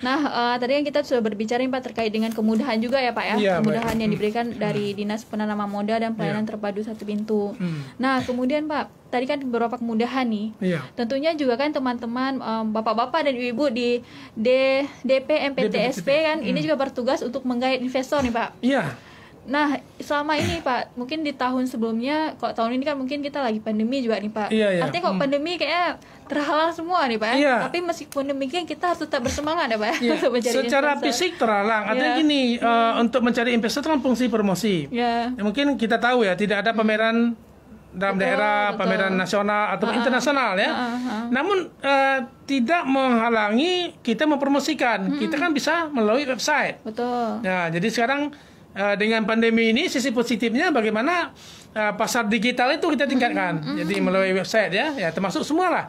Nah, tadi kan kita sudah berbicara nih Pak terkait dengan kemudahan juga ya Pak ya, Iya, kemudahan baik. yang diberikan dari Dinas Penanaman Modal dan Pelayanan Terpadu Satu Pintu. Nah, kemudian Pak, tadi kan beberapa kemudahan nih. Iya. Tentunya juga kan teman-teman bapak-bapak dan ibu-ibu di DP MPTSP kan ini juga bertugas untuk menggait investor nih Pak. Iya. Nah, selama ini Pak, mungkin di tahun sebelumnya, kalau tahun ini kan mungkin kita lagi pandemi juga nih Pak. Iya, iya. Artinya kalau pandemi kayaknya terhalang semua nih Pak. Iya. Tapi meskipun demikian kita harus tetap bersemangat ya Pak Iya. untuk mencari Secara investor. fisik terhalang. Artinya Iya. gini, untuk mencari investor itu kan fungsi promosi. Ya. Ya, mungkin kita tahu ya, tidak ada pameran dalam Betul, daerah, betul. pameran nasional atau internasional ya. Namun tidak menghalangi kita mempromosikan. Kita kan bisa melalui website. Betul. Nah, jadi sekarang dengan pandemi ini sisi positifnya bagaimana pasar digital itu kita tingkatkan. Jadi melalui website ya termasuk semua lah.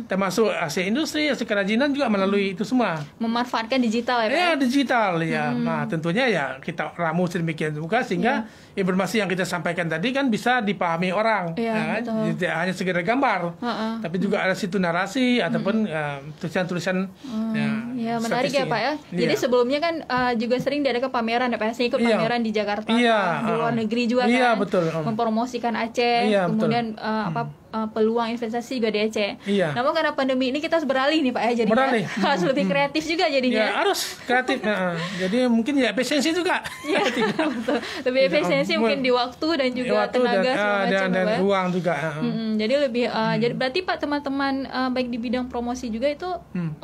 Termasuk hasil industri, hasil kerajinan juga melalui itu semua. Memanfaatkan digital ya Pak. Ya, digital ya. Nah, tentunya ya kita ramu sedemikian juga sehingga informasi yang kita sampaikan tadi kan bisa dipahami orang. Iya, Ya kan? betul. Jadi tidak hanya sekedar gambar, tapi juga ada situ narasi ataupun tulisan-tulisan Ya, menarik ya statistik. Pak ya. Jadi Iya. sebelumnya kan juga sering diadakan pameran ya Pak. Saya ikut Iya. pameran di Jakarta, Iya, di luar negeri juga iya, kan. betul. Mempromosikan Aceh, Iya, betul. kemudian peluang investasi juga di Aceh. Iya. Namun karena pandemi ini kita harus beralih nih Pak ya, jadinya Beralih. harus lebih kreatif juga Ya, jadinya. harus kreatif. Jadi mungkin ya efisiensi juga. Iya, betul. Lebih efisiensi mungkin di waktu dan juga Waktu tenaga segala macam dan ya, Pak. uang juga. Jadi lebih jadi berarti Pak teman-teman baik di bidang promosi juga itu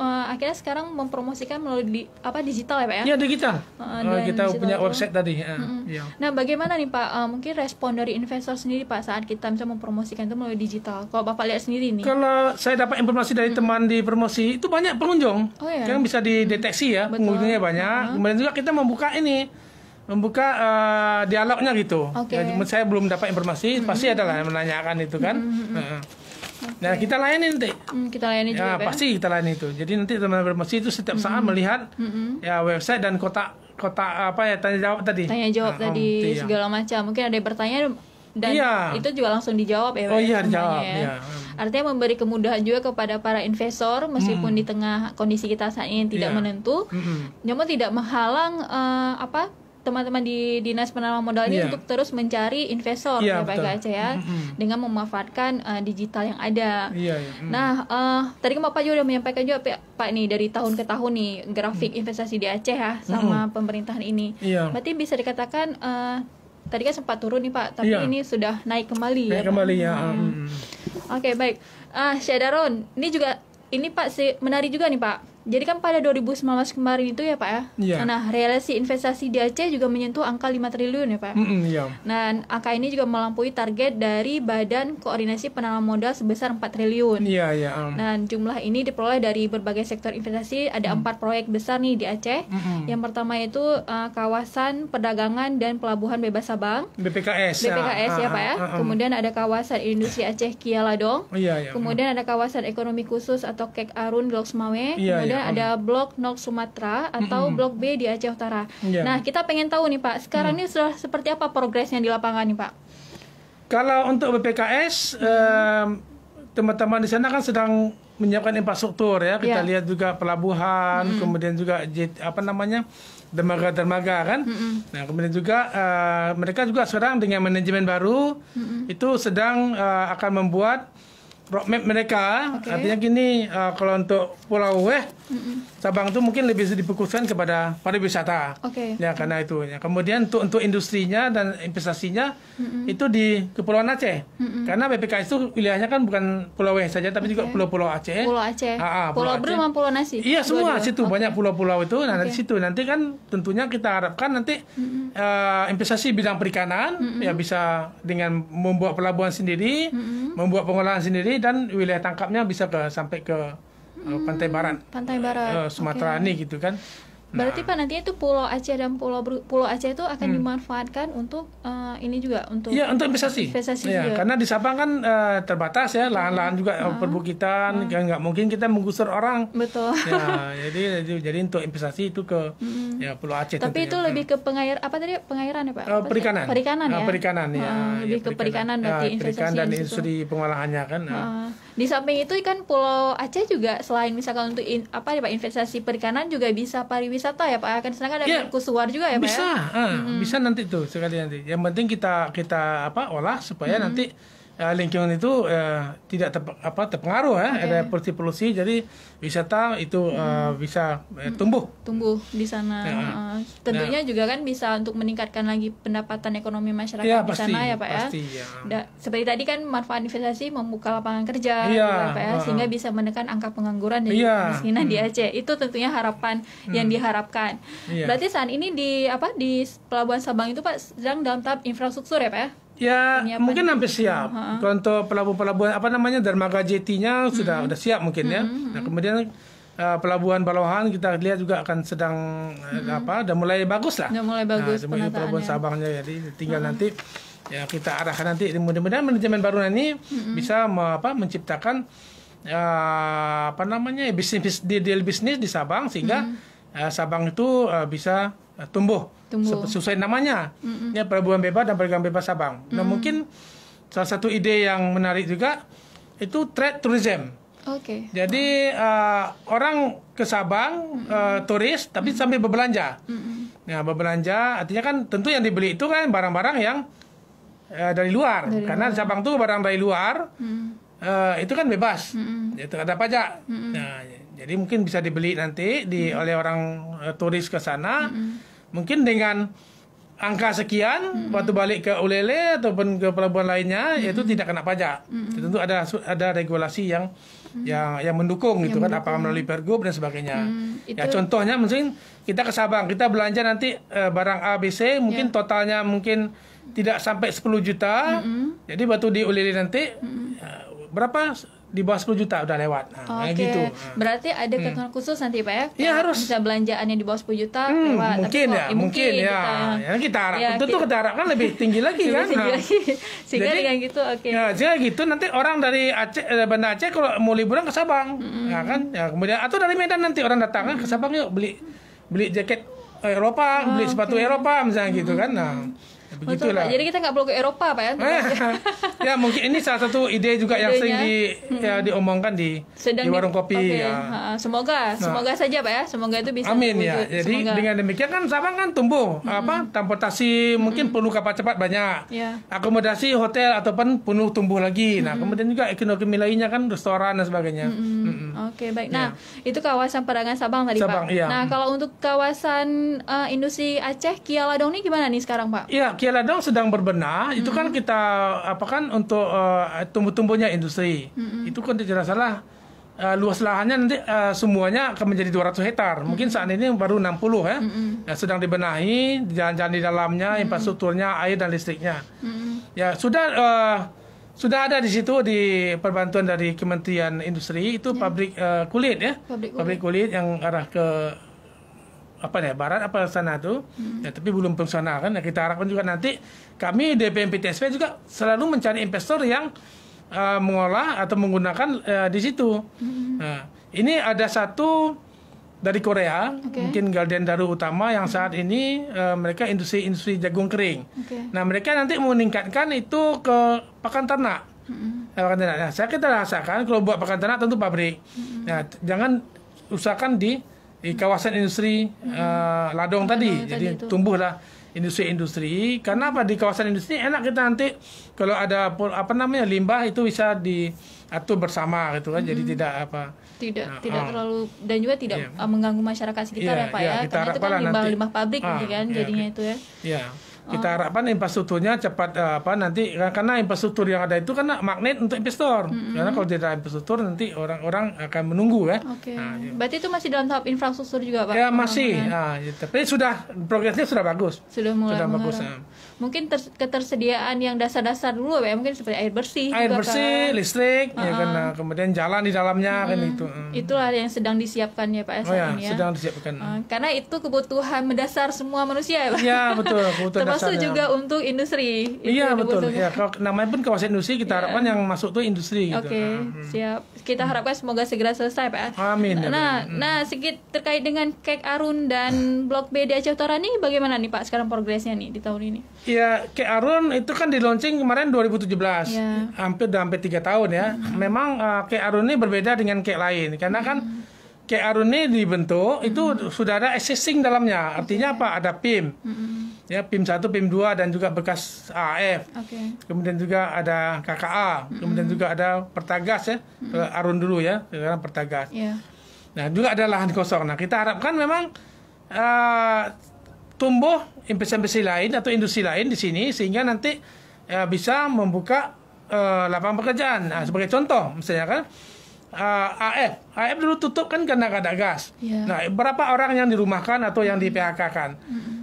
akhirnya sekarang mempromosikan melalui digital ya Pak ya. Ya, digital. Dan Kita digital punya itu. website tadi. Ya. Nah, bagaimana nih Pak? Mungkin respon dari investor sendiri Pak saat kita bisa mempromosikan itu melalui digital. Kalau Bapak lihat sendiri nih. Kalau saya dapat informasi dari teman di promosi, itu banyak pengunjung. Oh, ya? Yang bisa dideteksi ya, Betul. pengunjungnya banyak. Kemudian juga kita membuka dialognya gitu. Oke. Jadi, saya belum dapat informasi, pasti adalah yang menanyakan itu kan. Nah, kita layani nanti. Kita layani juga Ya, Pak. pasti kita layani itu. Jadi nanti teman promosi itu setiap saat melihat ya website dan kotak tanya jawab tadi. Tanya jawab tadi iya. segala macam. Mungkin ada yang bertanya dan Iya. itu juga langsung dijawab ya Pak. Oh iya, semuanya dijawab, ya. iya. Artinya memberi kemudahan juga kepada para investor meskipun di tengah kondisi kita saat ini tidak Iya. menentu, namun tidak menghalang teman-teman di Dinas Penanaman Modal ini Iya. untuk terus mencari investor Iya, ya Pak betul. Aceh ya, dengan memanfaatkan digital yang ada. Iya, iya. Nah, tadi kan Bapak juga udah menyampaikan juga Pak nih dari tahun ke tahun nih grafik investasi di Aceh ya sama pemerintahan ini. Iya. Berarti bisa dikatakan tadi kan sempat turun nih Pak, tapi Iya. ini sudah naik kembali ya. Naik Pak? kembali ya. Oke, baik. Syahdaron, ini Pak menarik juga nih Pak. Jadi kan pada 2019 kemarin itu ya Pak ya. Iya. Nah, realisasi investasi di Aceh juga menyentuh angka 5 triliun ya Pak. Iya. Dan angka ini juga melampaui target dari Badan Koordinasi Penanaman Modal sebesar 4 triliun. Iya, iya. Dan jumlah ini diperoleh dari berbagai sektor investasi. Ada 4 proyek besar nih di Aceh. Yang pertama itu kawasan perdagangan dan pelabuhan bebas Sabang. BPKS. BPKS ya Pak ya. Kemudian ada kawasan industri Aceh Kialadong. Iya, iya. Kemudian ada kawasan ekonomi khusus atau KEK Arun Blok Semawe. Iya, Kemudian iya. ada Blok Nok Sumatera atau Blok B di Aceh Utara. Iya. Nah, kita pengen tahu nih Pak, sekarang ini sudah seperti apa progresnya di lapangan nih Pak? Kalau untuk BPKS, teman-teman di sana kan sedang menyiapkan infrastruktur ya. Kita Iya. lihat juga pelabuhan, kemudian juga dermaga-dermaga kan. Nah, kemudian juga mereka juga sekarang dengan manajemen baru itu sedang akan membuat roadmap mereka. Oke. Artinya gini, kalau untuk Pulau Weh, Sabang itu mungkin lebih difokuskan kepada pariwisata. Oke. Ya, karena itu. Ya. Kemudian untuk industrinya dan investasinya itu di Kepulauan Aceh. Karena BPKS itu wilayahnya kan bukan Pulau Weh saja, tapi juga pulau-pulau Aceh. Pulau Aceh. Pulau Pulau Bru Aceh. sama Pulau Nasi. Iya, semua Dua-dua. situ Oke. banyak pulau-pulau itu. Nah, di situ nanti kan tentunya kita harapkan nanti investasi bidang perikanan ya bisa dengan membuat pelabuhan sendiri, membuat pengolahan sendiri dan wilayah tangkapnya bisa sampai ke pantai barat. Pantai Barat. Sumatera Oke. ini gitu kan. Berarti Pak nantinya itu Pulau Aceh dan Pulau Aceh itu akan dimanfaatkan untuk ini juga untuk Iya, untuk investasi. Investasi Ya, juga. karena di Sabang kan terbatas ya, lahan-lahan juga perbukitan, kan nggak mungkin kita menggusur orang. betul. Ya, jadi untuk investasi itu ke Ya, Pulau Aceh. Tapi itu lebih ke pengairan ya Pak? Perikanan. Perikanan ya. Perikanan ya. Lebih ke perikanan berarti investasi perikanan dan di situ. industri pengolahannya kan. Di samping itu kan Pulau Aceh juga selain misalkan untuk investasi perikanan juga bisa pariwisata ya Pak. Kan sedangkan ada mercusuar juga ya Pak. Bisa, bisa nanti tuh sekali nanti. Yang penting kita olah supaya nanti lingkungan itu tidak terpengaruh ada polusi, jadi wisata itu bisa tumbuh di sana. Tentunya juga kan bisa untuk meningkatkan lagi pendapatan ekonomi masyarakat di sana ya Pak pasti, ya. Seperti tadi kan manfaat investasi membuka lapangan kerja ya, Pak ya, sehingga bisa menekan angka pengangguran dan kemiskinan di Aceh. Itu tentunya harapan yang diharapkan. Berarti saat ini di Pelabuhan Sabang itu Pak sedang dalam tahap infrastruktur ya Pak ya? Ya, mungkin hampir siap. Untuk pelabuhan dermaga jetinya sudah siap mungkin ya. Nah, kemudian pelabuhan Balohan kita lihat juga akan sedang udah mulai bagus lah. Udah mulai bagus pelabuhan Sabangnya, jadi tinggal nanti ya kita arahkan nanti mudah-mudahan manajemen baru ini bisa menciptakan bisnis di Sabang sehingga Sabang itu bisa tumbuh. Sesuai namanya, ya pelabuhan bebas dan perdagangan bebas Sabang. Nah, mungkin salah satu ide yang menarik juga itu trade tourism. Jadi orang ke Sabang turis tapi sambil berbelanja. Nah, berbelanja artinya kan tentu yang dibeli itu kan barang-barang yang dari luar. Karena di Sabang tuh barang dari luar itu kan bebas, itu ada pajak. Nah, jadi mungkin bisa dibeli nanti oleh orang turis ke sana. Mungkin dengan angka sekian waktu balik ke Ulele ataupun ke pelabuhan lainnya itu tidak kena pajak. Tentu ada regulasi yang mendukung gitu kan, apakah melalui Pergub dan sebagainya. Ya contohnya mungkin kita ke Sabang, kita belanja nanti barang ABC mungkin totalnya mungkin tidak sampai 10 juta. Jadi waktu di Ulele nanti berapa? Di bawah 10 juta udah lewat. Nah, gitu. Berarti ada ketentuan khusus nanti Pak ya? Iya, harus. Bisa belanjaannya di bawah 10 juta lewat. Mungkin ya. Kita harapkan tentu kita harapkan lebih tinggi lagi kan. Sehingga dengan gitu Ya, sehingga gitu nanti orang dari Aceh, Banda Aceh kalau mau liburan ke Sabang, ya kan? Ya, kemudian atau dari Medan nanti orang datang kan ke Sabang yuk beli jaket Eropa, beli sepatu Eropa misalnya gitu kan. Nah, begitulah. Jadi kita nggak perlu ke Eropa Pak ya? Ya mungkin ini salah satu ide juga yang sering diomongkan di warung kopi. Semoga saja Pak ya, semoga itu bisa. Amin ya. Jadi dengan demikian kan Sabang kan tumbuh, transportasi mungkin penuh kapal cepat banyak, akomodasi hotel ataupun penuh tumbuh lagi. Nah kemudian juga ekonomi lainnya kan restoran dan sebagainya. Baik. Nah itu kawasan perdagangan Sabang tadi Pak. Nah kalau untuk kawasan industri Aceh Kialadong ini gimana nih sekarang Pak? Iya, Kialadong sedang berbenah. Itu kan kita untuk tumbuh-tumbuhnya industri. Itu kan tidak salah luas lahannya nanti semuanya akan menjadi 200 hektar. Mungkin saat ini baru 60 ya. Sedang dibenahi, jalan-jalan di dalamnya, infrastrukturnya, air dan listriknya. Ya sudah ada di situ di perbantuan dari Kementerian Industri itu pabrik kulit ya. Pabrik kulit yang arah ke barat sana tuh. Ya, tapi belum fungsional kan. Ya, kita harapkan juga nanti kami DPMPTSP juga selalu mencari investor yang mengolah atau menggunakan di situ. Nah, ini ada satu dari Korea, mungkin Galden Daru Utama yang saat ini mereka industri jagung kering. Nah, mereka nanti meningkatkan itu ke pakan ternak. Nah, kita rasakan kalau buat pakan ternak tentu pabrik. Nah, jangan usahakan di kawasan industri ladong tadi. Jadi tumbuhlah industri karena di kawasan industri enak kita nanti kalau ada limbah itu bisa diatur bersama gitu kan. Jadi tidak terlalu dan juga tidak mengganggu masyarakat sekitar ya Pak ya. Karena itu kan limbah pabrik kan jadinya itu ya. Kita harapkan infrastrukturnya cepat nanti karena infrastruktur yang ada itu kan magnet untuk investor. Karena kalau tidak ada infrastruktur nanti orang-orang akan menunggu ya. Berarti itu masih dalam tahap infrastruktur juga Pak? Ya masih. Tapi progresnya sudah bagus. Sudah mulai bagus. mungkin ketersediaan yang dasar-dasar dulu ya, mungkin seperti air bersih, listrik, ya kan, kemudian jalan di dalamnya kan itu. Itulah yang sedang disiapkan ya Pak saat ini ya. Sedang disiapkan. Karena itu kebutuhan mendasar semua manusia ya Pak. Iya betul, kebutuhan termasuk dasarnya. juga untuk industri. Iya betul. Ya, kalau namanya pun kawasan industri, kita harapkan yang masuk tuh industri. Oke, siap. Kita harapkan semoga segera selesai Pak. Amin. Nah, sedikit terkait dengan Kek Arun dan Blok B di Aceh Utara nih, bagaimana nih Pak sekarang progresnya nih di tahun ini? Ya, Kek Arun itu kan di launching kemarin 2017, hampir 3 tahun ya. Memang Kek Arun ini berbeda dengan Kek lain, karena kan Kek Arun ini dibentuk itu sudah ada existing dalamnya. Artinya apa? Ada PIM, ya PIM 1, PIM 2 dan juga bekas AF. Kemudian juga ada KKA, kemudian juga ada Pertagas ya, Arun dulu ya, sekarang Pertagas. Nah, juga ada lahan kosong. Nah, kita harapkan memang tumbuh investasi lain atau industri lain di sini sehingga nanti bisa membuka lapangan pekerjaan. Nah, sebagai contoh, misalnya kan AF dulu tutup kan karena nggak ada gas. Nah, berapa orang yang dirumahkan atau yang di PHK-kan.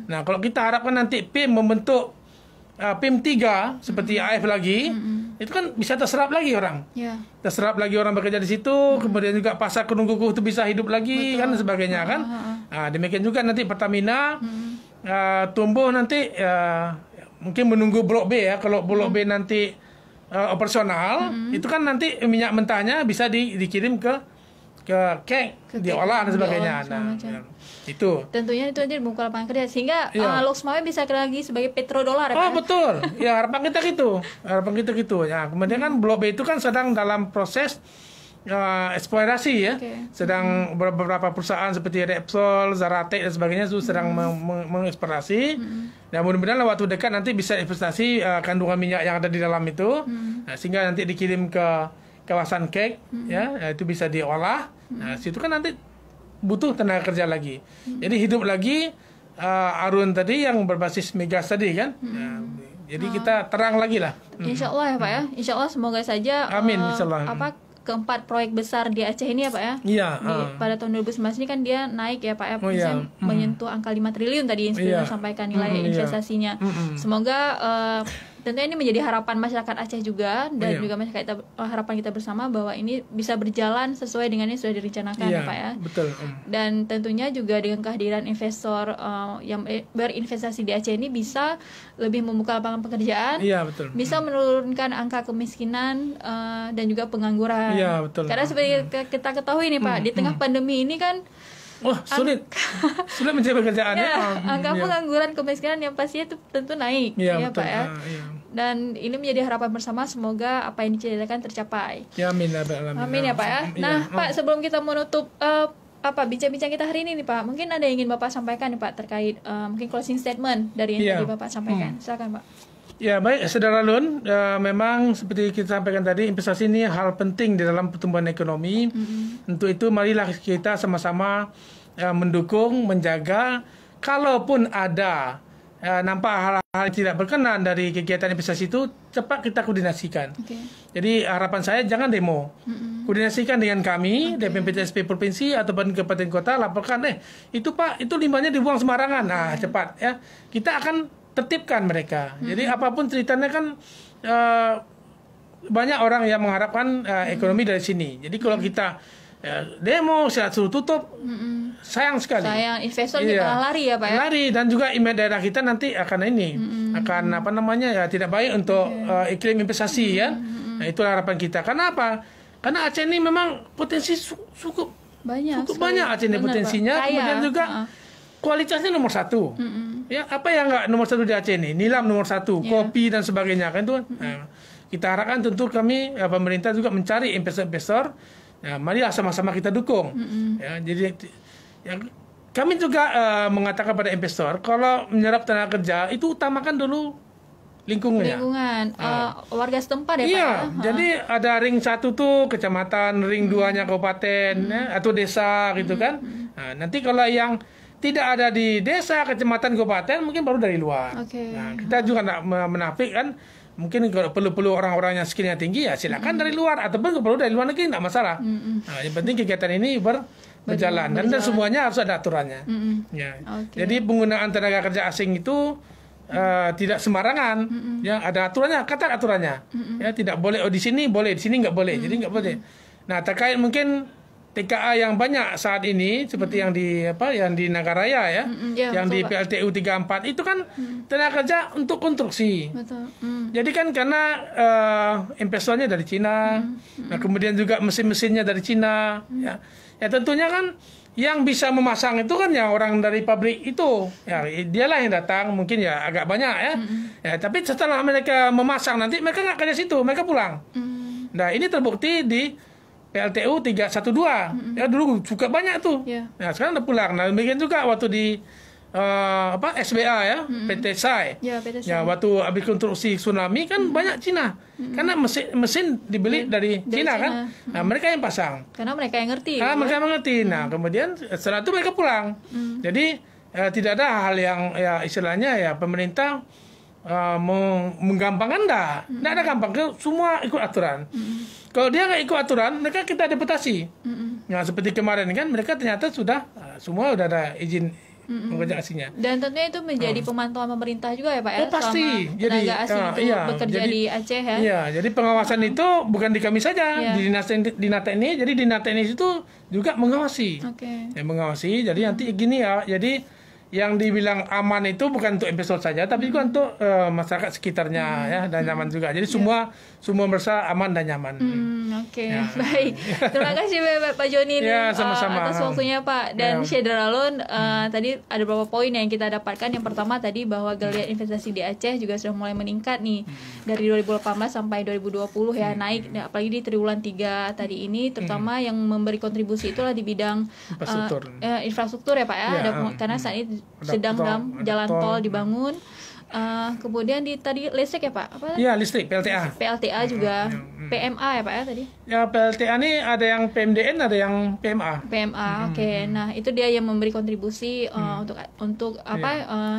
Nah, kalau kita harapkan nanti PIM membentuk PIM 3 seperti AF lagi, itu kan bisa terserap lagi orang. Terserap lagi orang bekerja di situ, kemudian juga pasar Gunung-Kukuh itu bisa hidup lagi. Betul. Kan sebagainya kan. Nah, demikian juga nanti Pertamina tumbuh nanti mungkin menunggu Blok B ya. Kalau Blok B nanti operasional, itu kan nanti minyak mentahnya bisa dikirim ke Kek, diolah dan sebagainya. Itu. Tentunya itu aja membuka lapangan kerja sehingga Lok Sumawe bisa lagi sebagai petrodolar. Betul. Ya, harapan kita gitu. Ya, kemudian kan Blok B itu kan sedang dalam proses eksplorasi ya. Sedang beberapa perusahaan seperti Repsol, Zaratek dan sebagainya itu sedang mengeksplorasi. Dan mudah-mudahan waktu dekat nanti bisa investasi kandungan minyak yang ada di dalam itu. Nah, sehingga nanti dikirim ke kawasan Kek ya, itu bisa diolah. Nah, situ kan nanti butuh tenaga kerja lagi. Jadi hidup lagi Arun tadi yang berbasis migas tadi kan. Jadi kita terang lagi lah. Insya Allah ya Pak ya. Insya Allah semoga saja. Amin. Insya Allah. Keempat proyek besar di Aceh ini ya Pak ya. Pada tahun 2019 ini kan dia naik ya Pak ya. Menyentuh angka 5 triliun tadi yang sudah disampaikan nilai investasinya. Semoga tentunya ini menjadi harapan masyarakat Aceh juga dan juga harapan kita bersama bahwa ini bisa berjalan sesuai dengan yang sudah direncanakan Pak ya. Betul. Dan tentunya juga dengan kehadiran investor yang berinvestasi di Aceh ini bisa lebih membuka lapangan pekerjaan, betul. Bisa menurunkan angka kemiskinan dan juga pengangguran. Betul. Karena seperti kita ketahui nih Pak, di tengah pandemi ini kan sulit mencari pekerjaan. Angka pengangguran, kemiskinan yang pastinya itu tentu naik, ya Pak ya. Dan ini menjadi harapan bersama, semoga apa yang dicita-citakan tercapai. Amin. Amin ya Pak ya. Nah Pak, sebelum kita menutup bincang-bincang kita hari ini nih Pak, mungkin ada yang ingin Bapak sampaikan nih Pak terkait mungkin closing statement dari yang tadi Bapak sampaikan. Silakan Pak. Ya baik, Saudara Lun, memang seperti kita sampaikan tadi, investasi ini hal penting di dalam pertumbuhan ekonomi. Untuk itu marilah kita sama-sama mendukung, menjaga. Kalaupun ada nampak hal-hal yang tidak berkenan dari kegiatan investasi itu, cepat kita koordinasikan. Jadi harapan saya jangan demo. Koordinasikan dengan kami, DPMPTSP Provinsi ataupun Kabupaten Kota, laporkan, itu Pak, itu limbahnya dibuang sembarangan. Nah, cepat ya. Kita akan tertibkan mereka. Jadi apapun ceritanya kan banyak orang yang mengharapkan ekonomi dari sini. Jadi kalau kita demo, saya suruh tutup, sayang sekali. Sayang, investor malah lari ya Pak ya. Lari, dan juga image daerah kita nanti akan akan tidak baik untuk iklim investasi ya. Nah, itulah harapan kita. Karena apa? Karena Aceh ini memang potensi cukup banyak Aceh ini potensinya. Kemudian juga kualitasnya nomor 1. Ya, apa yang nggak nomor 1 di Aceh ini? Nilam nomor 1, kopi dan sebagainya kan itu. Kita harapkan tentu kami pemerintah juga mencari investor-investor. Marilah sama-sama kita dukung. Ya, jadi kami juga mengatakan pada investor, kalau menyerap tenaga kerja itu utamakan dulu lingkungan. Warga setempat ya Pak. Iya, jadi ada ring 1 tuh kecamatan, ring 2-nya kabupaten atau desa gitu kan. Nah, nanti kalau yang tidak ada di desa, kecamatan, kabupaten, mungkin baru dari luar. Nah, kita juga tidak menafik kan. Mungkin kalau perlu orang-orang yang skillnya tinggi ya silakan dari luar, ataupun perlu dari luar negeri tidak masalah. Nah, yang penting kegiatan ini berjalan dan semuanya harus ada aturannya. Jadi penggunaan tenaga kerja asing itu tidak sembarangan, ya ada aturannya, ketat aturannya, ya tidak boleh di sini boleh, di sini nggak boleh, jadi nggak boleh. Nah terkait mungkin TKA yang banyak saat ini seperti yang di Nagaraya ya, yang di PLTU 34 itu kan tenaga kerja untuk konstruksi. Betul. Jadi kan karena investornya dari Cina, nah kemudian juga mesin-mesinnya dari Cina, ya tentunya kan yang bisa memasang itu kan ya orang dari pabrik itu, ya dialah yang datang, mungkin ya agak banyak ya. Ya tapi setelah mereka memasang nanti mereka nggak kerja situ, mereka pulang. Nah ini terbukti di PLTU 312, ya dulu suka banyak tuh. Nah sekarang udah pulang. Nah demikian juga waktu di SBA ya, PT SAI. Ya waktu habis konstruksi tsunami kan banyak Cina. Karena mesin dibeli dari Cina kan. Nah, mereka yang pasang. Karena mereka yang ngerti. Mereka mengerti. Nah, kemudian setelah itu mereka pulang. Jadi tidak ada hal yang ya istilahnya ya pemerintah menggampangkan enggak ada gampang. Semua ikut aturan. Kalau dia nggak ikut aturan, mereka kita deportasi. Nah, seperti kemarin kan mereka ternyata sudah semua udah ada izin mengerjakannya. Dan tentunya itu menjadi pemantauan pemerintah juga ya Pak ya. Oh pasti. Jadi tenaga asing itu bekerja di Aceh ya. Iya, jadi pengawasan itu bukan di kami saja, di dinas teknis. Jadi dinas teknis itu juga mengawasi. Ya, mengawasi. Jadi nanti gini ya. Jadi yang dibilang aman itu bukan untuk investor saja, tapi juga untuk masyarakat sekitarnya ya dan nyaman juga. Jadi semua merasa aman dan nyaman. Baik. Terima kasih Pak Joni sama-sama. atas waktunya Pak. Dan Syedralun, tadi ada beberapa poin yang kita dapatkan. Yang pertama tadi bahwa geliat investasi di Aceh juga sudah mulai meningkat nih dari 2018 sampai 2020 ya, naik apalagi di triwulan 3 tadi ini, terutama yang memberi kontribusi itulah di bidang infrastruktur ya Pak ya. Karena saat ini sedang dalam jalan tol dibangun. Kemudian tadi listrik ya Pak? Iya listrik, PLTA juga, PMA ya Pak ya tadi? Ya PLTA ini ada yang PMDN, ada yang PMA. Nah itu dia yang memberi kontribusi untuk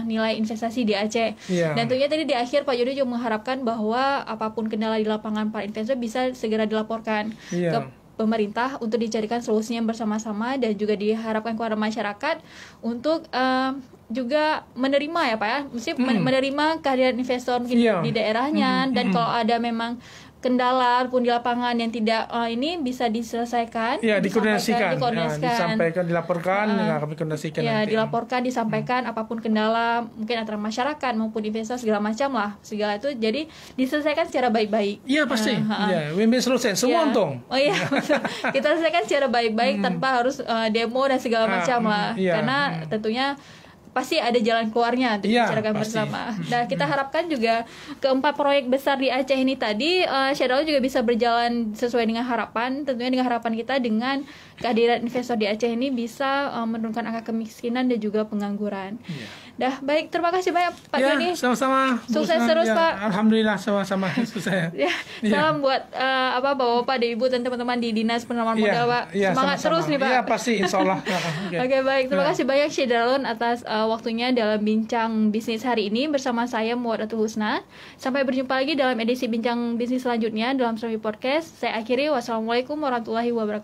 nilai investasi di Aceh. Dan tentunya tadi di akhir Pak Joni juga mengharapkan bahwa apapun kendala di lapangan para investor bisa segera dilaporkan ke pemerintah untuk dicarikan solusinya bersama-sama, dan juga diharapkan kepada masyarakat untuk juga menerima ya Pak ya, mesti menerima kehadiran investor mungkin di daerahnya, dan kalau ada memang kendala pun di lapangan yang tidak ini bisa diselesaikan, dikoordinasikan, disampaikan, dilaporkan, kami koordinasikan. Dilaporkan, disampaikan apapun kendala mungkin antara masyarakat maupun investor segala macam lah, segala itu jadi diselesaikan secara baik-baik. Iya pasti. Win-win solution, semua untung. Kita selesaikan secara baik-baik tanpa harus demo dan segala macam lah, karena tentunya pasti ada jalan keluarnya untuk dibicarakan bersama. Dan kita harapkan juga keempat proyek besar di Aceh ini tadi, Syedralun juga bisa berjalan sesuai dengan harapan. Tentunya dengan harapan kita dengan kehadiran investor di Aceh ini bisa menurunkan angka kemiskinan dan juga pengangguran. Baik, terima kasih banyak Pak Joni. Sama-sama. Sukses terus Pak. Alhamdulillah sama-sama sukses. Salam buat Bapak-bapak dan Ibu dan teman-teman di Dinas Penanaman Modal Pak. Semangat terus nih Pak. Iya pasti, insyaallah. Baik. Terima kasih banyak Syedralun atas waktunya dalam bincang bisnis hari ini bersama saya Muwadatul Husna. Sampai berjumpa lagi dalam edisi bincang bisnis selanjutnya dalam Suami Podcast. Saya akhiri, wassalamualaikum warahmatullahi wabarakatuh.